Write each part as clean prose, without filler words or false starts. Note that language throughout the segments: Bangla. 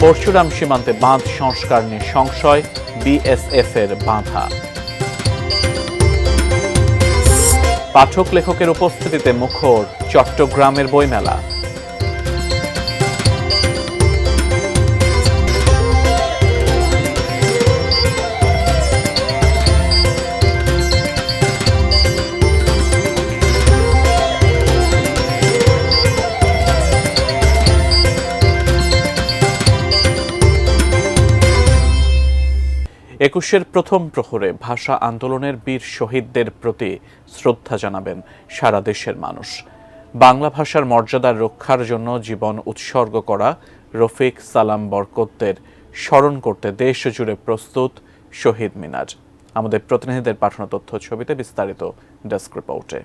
পরশুরাম সীমান্তে বাঁধ সংস্কার নিয়ে সংশয়, বিএসএফের বাধা। পাঠক লেখকের উপস্থিতিতে মুখর চট্টগ্রামের বইমেলা। একুশের প্রথম প্রহরে ভাষা আন্দোলনের বীর শহীদদের প্রতি শ্রদ্ধা জানাবেন সারা দেশের মানুষ। বাংলা ভাষার মর্যাদা রক্ষার জন্য জীবন উৎসর্গ করা রফিক সালাম বরকতদের স্মরণ করতে দেশ জুড়ে প্রস্তুত শহীদ মিনার। আমাদের প্রতিনিধিদের পাঠানো তথ্য ছবিতে বিস্তারিত ডেস্ক রিপোর্টে।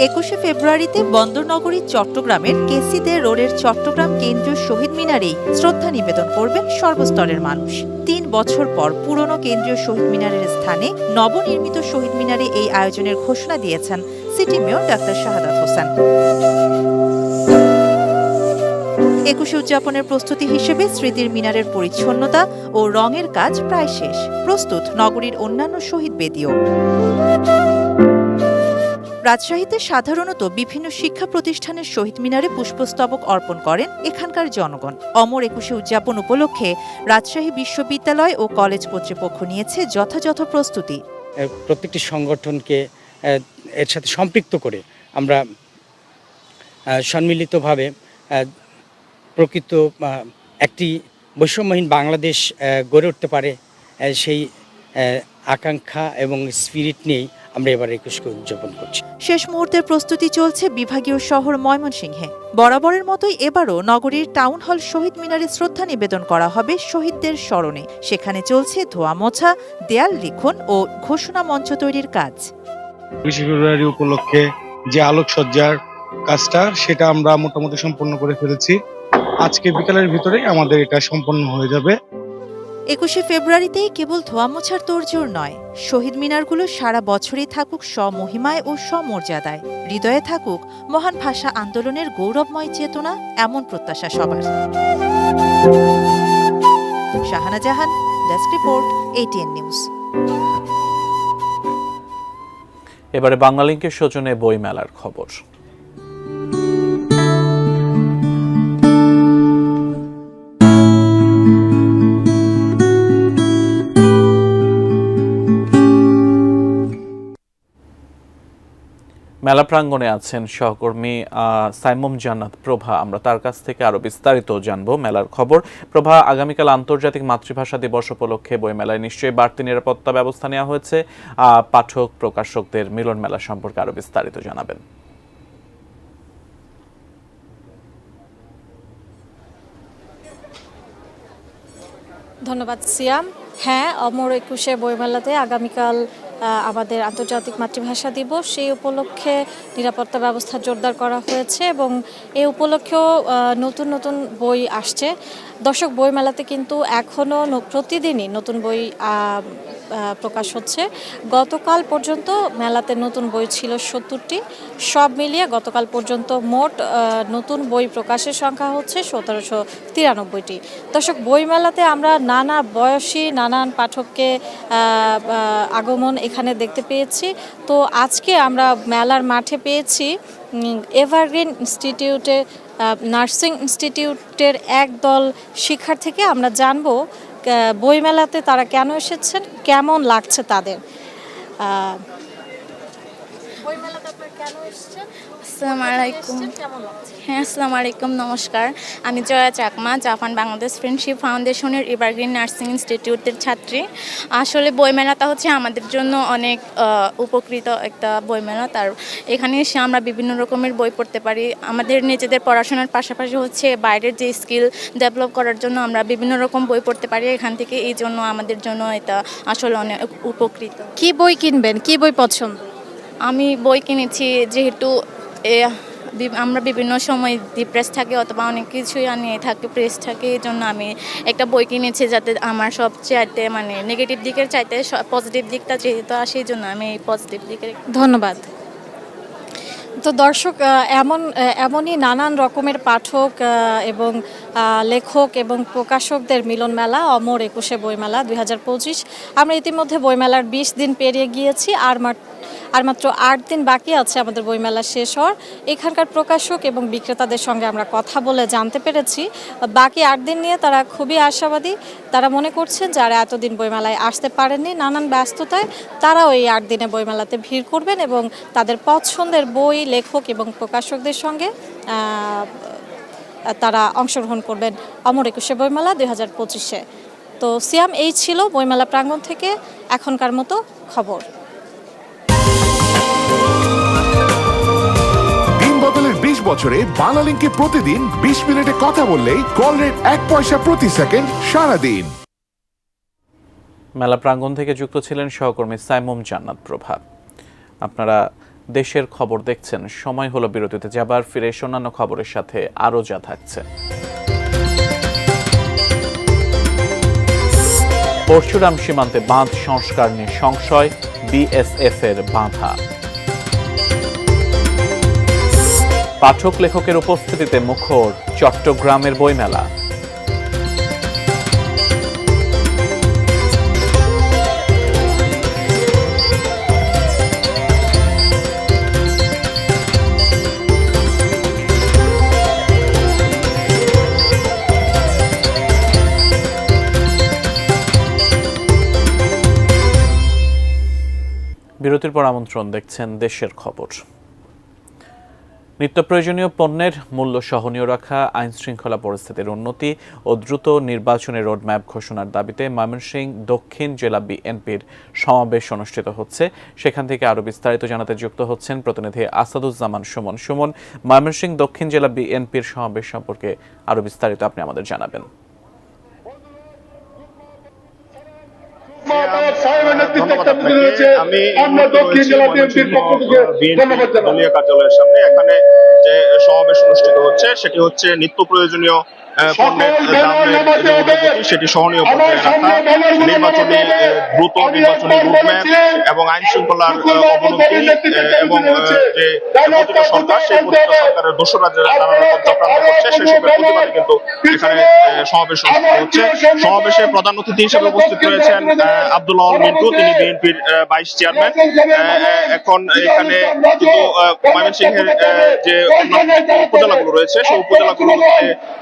21শে ফেব্রুয়ারিতে বন্দরনগরী চট্টগ্রামের কেসিদে রোডের চট্টগ্রাম কেন্দ্রীয় শহীদ মিনারেই শ্রদ্ধা নিবেদন করবেন সর্বস্তরের মানুষ। 3 বছর পর পুরনো কেন্দ্রীয় শহীদ মিনারের স্থানে নবনির্মিত শহীদ মিনারে এই আয়োজনের ঘোষণা দিয়েছেন city mayor doctor Shahadat Hossain. 21শে উদযাপনের প্রস্তুতি হিসেবে স্মৃতির মিনারের পরিচ্ছন্নতা ও রঙের কাজ প্রায় শেষ। প্রস্তুত নগরীর অন্যান্য শহীদ বেদিও। রাজশাহীতে সাধারণত বিভিন্ন শিক্ষা প্রতিষ্ঠানের শহীদ মিনারে পুষ্পস্তবক অর্পণ করেন এখানকার জনগণ। অমর 21শে উদযাপন উপলক্ষে রাজশাহী বিশ্ববিদ্যালয় ও কলেজ কর্তৃপক্ষ নিয়েছে যথাযথ প্রস্তুতি। প্রত্যেকটি সংগঠনকে এর সাথে সম্পৃক্ত করে আমরা সম্মিলিতভাবে প্রকৃত একটি বৈষম্যহীন বাংলাদেশ গড়ে উঠতে পারে সেই আকাঙ্ক্ষা এবং স্পিরিট নিয়েই আমরা এবার 21কে উদযাপন করছি। শেষ মুহূর্তের প্রস্তুতি চলছে বিভাগীয় শহর ময়মনসিংহে। বরাবরের মতোই এবারও নগরীর টাউন হল শহীদ মিনারে শ্রদ্ধা নিবেদন করা হবে শহীদদের স্মরণে। সেখানে চলছে ধোয়া মোছা, দেয়াল লিখন ও ঘোষণা মঞ্চ তৈরির কাজ। 21শে ফেব্রুয়ারি উপলক্ষে যে আলোকসজ্জার কাজটা সেটা আমরা মোটামুটি সম্পন্ন করে ফেলেছি। আজকে বিকালের ভিতরেই আমাদের এটা সম্পন্ন হয়ে যাবে। 21শে ফেব্রুয়ারিতেই কেবল ধোয়া মোছার তোড়জোড় নয়, শহীদ মিনারগুলো সারা বছরই থাকুক স্বমহিমায় ও স্বমর্যাদায়। হৃদয়ে থাকুক মহান ভাষা আন্দোলনের গৌরবময় চেতনা, এমন প্রত্যাশা সবার। শাহানা জাহান, ডেস্ক রিপোর্ট, ATN নিউজ। এবারে বাংলালিংকের সৌজন্যে বইমেলার খবর। মেলা প্রাঙ্গণে আছেন সহকর্মী সাইমুম জান্নাত প্রভা। আমরা তার কাছ থেকে আরো বিস্তারিত জানবো মেলার খবর। প্রভা, আগামীকাল আন্তর্জাতিক মাতৃভাষা দিবস উপলক্ষে বইমেলায় নিশ্চয়ই বাড়তি নিরাপত্তা ব্যবস্থা নেওয়া হয়েছে। পাঠক প্রকাশকদের মিলন মেলা সম্পর্কে আরো বিস্তারিত জানাবেন। ধন্যবাদ সিয়াম। হ্যাঁ, অমর 21শে বইমেলাতে আগামীকাল আমাদের আন্তর্জাতিক মাতৃভাষা দিবস, সেই উপলক্ষে নিরাপত্তা ব্যবস্থা জোরদার করা হয়েছে এবং এই উপলক্ষেও নতুন নতুন বই আসছে। দর্শক, বইমেলাতে কিন্তু এখনও প্রতিদিনই নতুন বই প্রকাশ হচ্ছে। গতকাল পর্যন্ত মেলাতে নতুন বই ছিল 70টি। সব মিলিয়ে গতকাল পর্যন্ত মোট নতুন বই প্রকাশের সংখ্যা হচ্ছে 1793টি। দর্শক, বইমেলাতে আমরা নানা বয়সী নানান পাঠককে আগমন এখানে দেখতে পেয়েছি। তো আজকে আমরা মেলার মাঠে পেয়েছি এভারগ্রিন ইনস্টিটিউটে নার্সিং ইনস্টিটিউটের একদল শিক্ষার্থীকে। আমরা জানবো বইমেলাতে তারা কেন এসেছেন, কেমন লাগছে তাদের। বইমেলাতে আপনারা কেন এসেছেন? আসসালামু আলাইকুম। হ্যাঁ, আসসালামু আলাইকুম, নমস্কার। আমি জয়া চাকমা, জাপান বাংলাদেশ ফ্রেন্ডশিপ ফাউন্ডেশনের এভারগ্রিন নার্সিং ইনস্টিটিউটের ছাত্রী। আসলে বইমেলাটা হচ্ছে আমাদের জন্য অনেক উপকৃত একটা বইমেলা। তার এখানে এসে আমরা বিভিন্ন রকমের বই পড়তে পারি। আমাদের নিজেদের পড়াশোনার পাশাপাশি হচ্ছে বাইরের যে স্কিল ডেভেলপ করার জন্য আমরা বিভিন্ন রকম বই পড়তে পারি এখান থেকে। এই জন্য আমাদের জন্য এটা আসলে অনেক উপকৃত। কি বই কিনবেন, কি বই পছন্দ? আমি বই কিনেছি, যেহেতু আমরা বিভিন্ন সময় ডিপ্রেস থাকি অথবা অনেক কিছুই নিয়ে থাকি, প্রেস থাকে, এই জন্য আমি একটা বই কিনেছি যাতে আমার সব চাইতে মানে নেগেটিভ দিকের চাইতে পজিটিভ দিকটা যেহেতু আসে, এই জন্য আমি এই পজিটিভ দিকের। ধন্যবাদ। তো দর্শক, এমনই নানান রকমের পাঠক এবং লেখক এবং প্রকাশকদের মিলন মেলা অমর একুশে বইমেলা 2025। আমরা ইতিমধ্যে বইমেলার 20 দিন পেরিয়ে গিয়েছি, আর মাত্র 8 দিন বাকি আছে আমাদের বইমেলা শেষ হওয়ার। এখানকার প্রকাশক এবং বিক্রেতাদের সঙ্গে আমরা কথা বলে জানতে পেরেছি বাকি 8 দিন নিয়ে তারা খুবই আশাবাদী। তারা মনে করছেন যারা এতদিন বইমেলায় আসতে পারেননি নানান ব্যস্ততায়, তারাও এই 8 দিনে বইমেলাতে ভিড় করবেন এবং তাদের পছন্দের বই, লেখক এবং প্রকাশকদের সঙ্গে তারা অংশগ্রহণ করবেন অমর একুশে বইমেলা 2025-এ। তো সিয়াম, এই ছিল বইমেলা প্রাঙ্গণ থেকে এখনকার মতো খবর। দিন বদলের 20 বছরে বাংলালিংকে প্রতিদিন 20 মিনিটে কথা বললেই কল রেট 1 পয়সা প্রতি সেকেন্ড সারাদিন। মেলা প্রাঙ্গণ থেকে যুক্ত ছিলেন সহকর্মী সাইমুম জান্নাত প্রভা। আপনারা দেশের খবর দেখছেন। সময় হলো বিরতিতে যাবার, ফিরে অন্যান্য খবরের সাথে আরও যা থাকছে। পরশুরাম সীমান্তে বাঁধ সংস্কার নিয়ে সংশয়, বিএসএফ এর বাধা। পাঠক লেখকের উপস্থিতিতে মুখর চট্টগ্রামের বইমেলা। বিরতির পর আমন্ত্রণ, দেখছেন দেশের খবর। নিত্য প্রয়োজনীয় পণ্যের মূল্য সহনীয় রাখা, আইন শৃঙ্খলা পরিস্থিতির উন্নতি ও দ্রুত নির্বাচনের রোডম্যাপ ঘোষণার দাবিতে ময়মনসিংহ দক্ষিণ জেলা বিএনপির সমাবেশ অনুষ্ঠিত হচ্ছে। সেখান থেকে আরও বিস্তারিত জানাতে যুক্ত হচ্ছেন প্রতিনিধি আসাদুজ্জামান সুমন। সুমন, ময়মনসিংহ দক্ষিণ জেলা বিএনপির সমাবেশ সম্পর্কে আরও বিস্তারিত আপনি আমাদের জানাবেন। আমি দলীয় কার্যালয়ের সামনে এখানে যে সমাবেশ অনুষ্ঠিত হচ্ছে সেটি হচ্ছে নিত্য প্রয়োজনীয় পণ্যের দামের সেটি সহনীয় পর্যায়ে রাখা, নির্বাচনী দ্রুত নির্বাচনী রুটম্যাপ এবং আইন শৃঙ্খলার অবনতি এবং যে প্রতিটা সরকার সেই প্রতিটা সরকারের দোষরা নানা রকম চক্রান্ত করছে সেসবের প্রতিবাদে কিন্তু এখানে সমাবেশ অনুষ্ঠিত হচ্ছে। সমাবেশে প্রধান অতিথি হিসেবে উপস্থিত রয়েছেন আব্দুল আওয়াল মিন্টু, তিনি বিএনপির ভাইস চেয়ারম্যান। এখন এখানে কিন্তু ময়মনসিংহের যে অন্যান্য উপজেলাগুলো রয়েছে সেই উপজেলাগুলোতে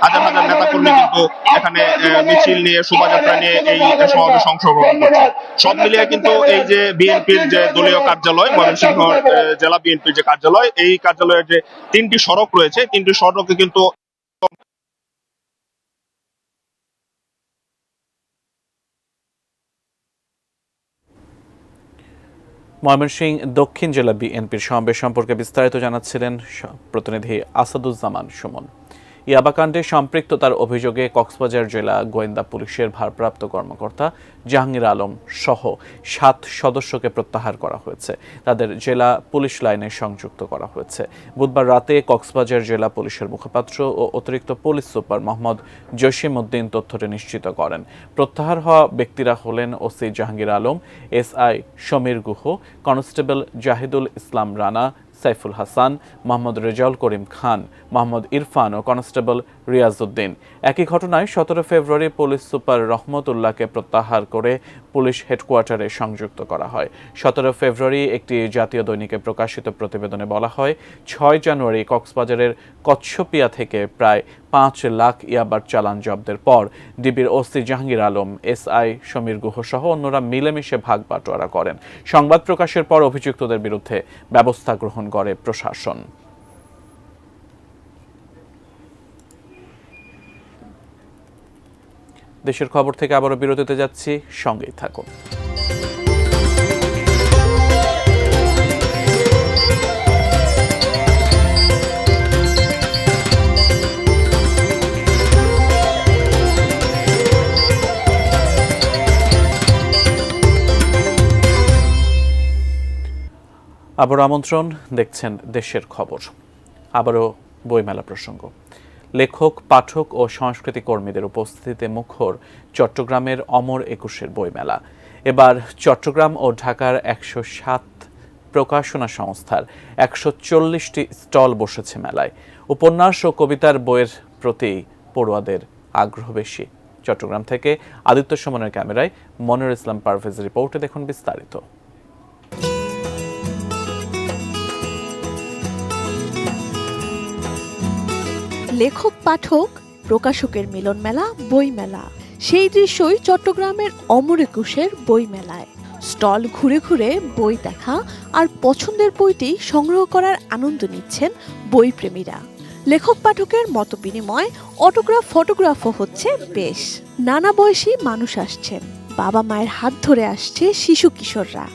হাজার হাজার নেতাকর্মী কিন্তু এখানে মিছিল নিয়ে, শোভাযাত্রা নিয়ে এই সমাবেশে অংশগ্রহণ করছে। সব মিলিয়ে কিন্তু এই যে বিএনপির যে দলীয় কার্যালয়, ময়মনসিংহ জেলা বিএনপির যে কার্যালয়, এই কার্যালয়ের যে 3টি সড়ক রয়েছে, 3টি সড়কে কিন্তু ময়মনসিংহ দক্ষিণ জেলা বিএনপির সমাবেশ সম্পর্কে বিস্তারিত জানাচ্ছিলেন প্রতিনিধি আসাদুজ্জামান সুমন। ইয়াবাকাণ্ডে সম্পৃক্ততার অভিযোগে কক্সবাজার জেলা গোয়েন্দা পুলিশের ভারপ্রাপ্ত কর্মকর্তা জাহাঙ্গীর আলম সহ 7 সদস্যকে প্রত্যাহার করা হয়েছে। তাদের জেলা পুলিশ লাইনে সংযুক্ত করা হয়েছে। বুধবার রাতে কক্সবাজার জেলা পুলিশের মুখপাত্র ও অতিরিক্ত পুলিশ সুপার মোহাম্মদ জসিম উদ্দিন তথ্যটি নিশ্চিত করেন। প্রত্যাহার হওয়া ব্যক্তিরা হলেন OC Jahangir Alam, SI Samir Guha, constable Jahidul Islam Rana, Saiful Hasan, Mohammad Rezaul Karim Khan, Mohammad Irfan ও কনস্টেবল রিয়াজউদ্দিন। একই ঘটনায় 17 ফেব্রুয়ারি পুলিশ সুপার রহমতুল্লাহকে প্রত্যাহার করে পুলিশ হেডকোয়ার্টারে সংযুক্ত করা হয়। 17 ফেব্রুয়ারি একটি জাতীয় দৈনিকে প্রকাশিত প্রতিবেদনে বলা হয়, 6 জানুয়ারি কক্সবাজারের কচ্ছপিয়া থেকে প্রায় 5 লাখ ইয়াবার চালান জব্দের পর ডিবির ওসি জাহাঙ্গীর আলম, এসআই সমীর গুহ সহ অন্যরা মিলেমিশে ভাগ বাটোয়ারা করেন। সংবাদ প্রকাশের পর অভিযুক্তদের বিরুদ্ধে ব্যবস্থা গ্রহণ করে প্রশাসন। দেশের খবর থেকে আবারও বিরতিতে যাচ্ছি, সঙ্গেই থাকুন। আবারও আমন্ত্রণ, দেখছেন দেশের খবর। আবারও বইমেলা প্রসঙ্গ। লেখক, পাঠক ও সংস্কৃতি কর্মীদের উপস্থিতিতে মুখর চট্টগ্রামের অমর একুশের বইমেলা। এবার চট্টগ্রাম ও ঢাকার 107 প্রকাশনা সংস্থার 140টি স্টল বসেছে মেলায়। উপন্যাস ও কবিতার বইয়ের প্রতি পড়ুয়াদের আগ্রহ বেশি। চট্টগ্রাম থেকে আদিত্য সুমনের ক্যামেরায় মনির ইসলাম পারভেজের রিপোর্টে দেখুন বিস্তারিত। লেখক পাঠক প্রকাশকের মিলন মেলা, বই মেলা, সেই দৃশ্যই চট্টগ্রামের অমর একুশের বই মেলায়। স্টল ঘুরে ঘুরে বই দেখা আর পছন্দের বইটি সংগ্রহ করার আনন্দ নিচ্ছেন বই প্রেমীরা। লেখক পাঠকের মত বিনিময়, অটোগ্রাফ, ফটোগ্রাফও হচ্ছে বেশ। নানা বয়সী মানুষ আসছেন, বাবা মায়ের হাত ধরে আসছে শিশু কিশোররা,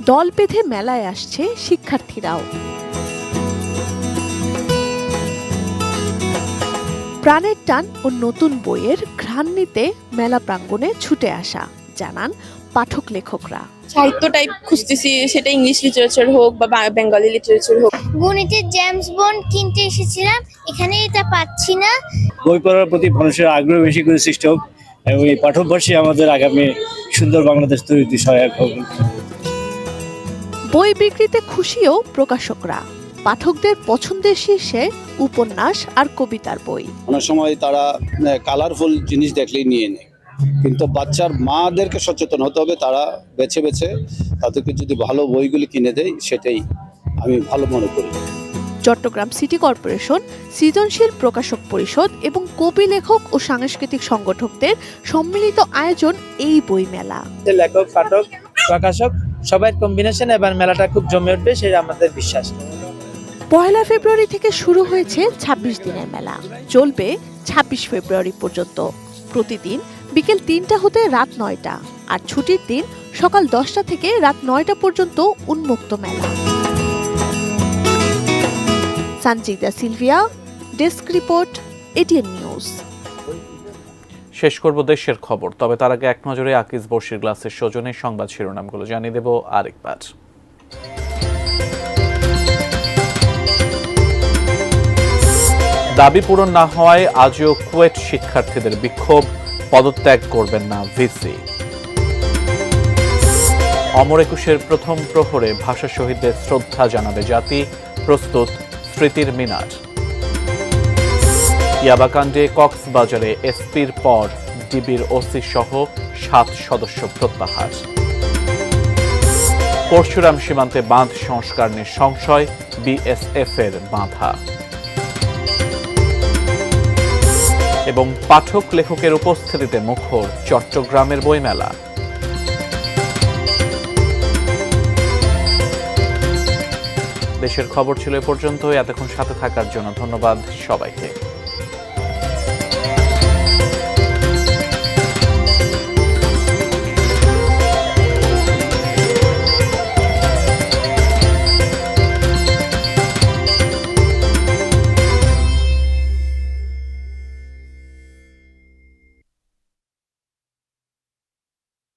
দল বেঁধে মেলায় আসছে শিক্ষার্থীরাও। প্রাণের টান ও নতুন বইয়ের ঘ্রাণ নিতে মেলা প্রাঙ্গণে ছুটে আসা জানান পাঠক লেখকরা। সাহিত্য টাইপ খুঁজতেছি, সেটা ইংলিশ লিটারেচার হোক বা বেঙ্গলি লিটারেচার হোক। গণিতের জেমস বন্ড কিনতে এসেছিলাম, এখানে এটা পাচ্ছি না। বই পড়ার প্রতি মানুষের আগ্রহ বেশি করে সৃষ্টি হোক এবং এই পাঠ্যবর্ষে আমাদের আগামী সুন্দর বাংলাদেশ তৈরিতে সহায়ক হোক। বই বিক্রিতে খুশিও প্রকাশকরা। পাঠকদের পছন্দের শীর্ষে উপন্যাস আর কবিতার বই। অনেক সময় তারা কালারফুল জিনিস দেখলেই নিয়ে নেয়, কিন্তু বাচ্চার মাদেরকে সচেতন হতে হবে। তারা বেছে বেছে তাদেরকে যদি ভালো বইগুলি কিনে দেয়, সেটাই আমি ভালো মনে করি। চট্টগ্রাম সিটি কর্পোরেশন, সৃজনশীল প্রকাশক পরিষদ এবং কবি, লেখক ও সাংস্কৃতিক সংগঠকদের সম্মিলিত আয়োজন এই বই মেলা। লেখক, পাঠক, প্রকাশক সবার কম্বিনেশন এবার মেলাটা খুব জমে উঠবে, সেটা আমাদের বিশ্বাস। 1 ফেব্রুয়ারি থেকে শুরু হয়েছে 26 দিনের মেলা, চলবে 26 ফেব্রুয়ারি পর্যন্ত। প্রতিদিন বিকেল 3টা হতে রাত 9টা, আর ছুটির দিন সকাল 10টা থেকে রাত 9টা পর্যন্ত উন্মুক্ত মেলা। Sanjida Sylvia, desk report, ATN news. শেষ করব দেশের খবর, তবে তার আগে এক নজরে আকিজ বর্ষির গ্লাসের সৌজন্যে সংবাদ শিরোনামগুলো জানিয়ে দেব আরেকবার। দাবি পূরণ না হওয়ায় আজও কুয়েট শিক্ষার্থীদের বিক্ষোভ, পদত্যাগ করবেন না ভিসি। অমর একুশের প্রথম প্রহরে ভাষা শহীদদের শ্রদ্ধা জানাবে জাতি, প্রস্তুত স্মৃতির মিনার। ইয়াবাকাণ্ডে কক্সবাজারে এসপির পর ডিবির ওসি সহ 7 সদস্য প্রত্যাহার। পরশুরাম সীমান্তে বাঁধ সংস্কার নিয়ে সংশয়, বিএসএফ এর বাধা। এবং পাঠক লেখকের উপস্থিতিতে মুখর চট্টগ্রামের বইমেলা। দেশের খবর ছিল এ পর্যন্ত। এতক্ষণ সাথে থাকার জন্য ধন্যবাদ সবাইকে।